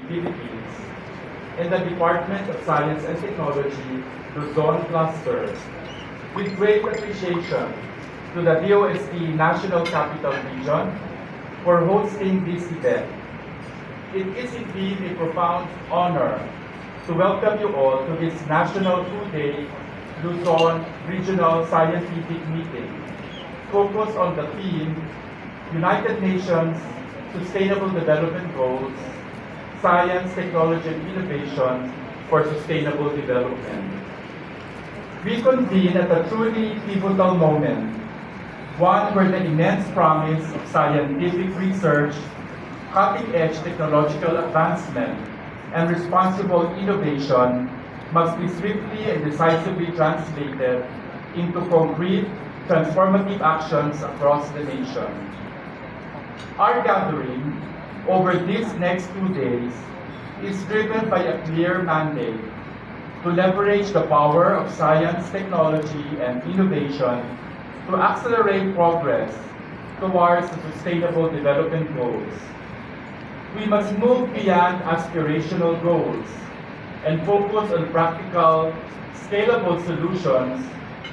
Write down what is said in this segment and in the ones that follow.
Philippines, and the Department of Science and Technology, Luzon Cluster, with great appreciation to the DOST National Capital Region for hosting this event. It is indeed a profound honor to welcome you all to this National Two-Day Luzon Regional Scientific Meeting, focused on the theme United Nations Sustainable Development Goals, Science, Technology, and Innovation for Sustainable Development. We convene at a truly pivotal moment, one where the immense promise of scientific research, cutting-edge technological advancement, and responsible innovation must be swiftly and decisively translated into concrete, transformative actions across the nation. Our gathering over these next 2 days is driven by a clear mandate to leverage the power of science, technology, and innovation to accelerate progress towards the Sustainable Development Goals. We must move beyond aspirational goals and focus on practical, scalable solutions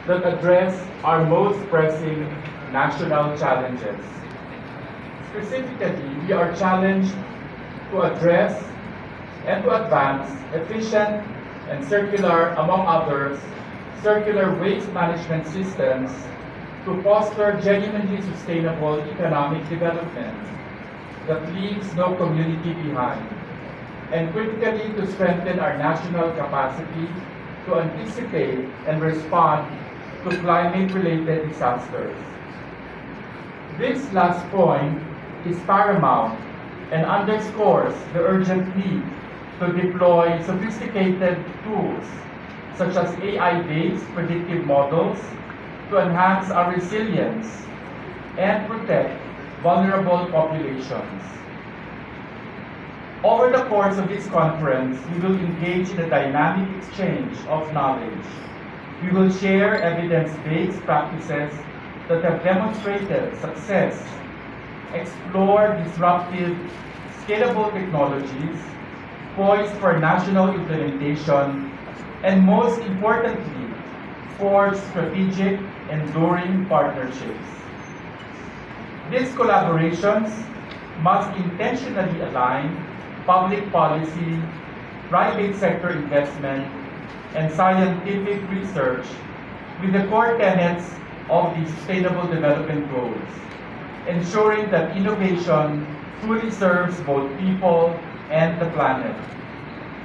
that address our most pressing national challenges. Specifically, we are challenged to address and to advance efficient and circular, among others, circular waste management systems to foster genuinely sustainable economic development that leaves no community behind, and critically to strengthen our national capacity to anticipate and respond to climate-related disasters. This last point is paramount and underscores the urgent need to deploy sophisticated tools such as AI-based predictive models to enhance our resilience and protect vulnerable populations. Over the course of this conference, we will engage in a dynamic exchange of knowledge. We will share evidence-based practices that have demonstrated success, explore disruptive, scalable technologies poised for national implementation, and most importantly, forge strategic, enduring partnerships. These collaborations must intentionally align public policy, private sector investment, and scientific research with the core tenets of the Sustainable Development Goals, ensuring that innovation truly serves both people and the planet.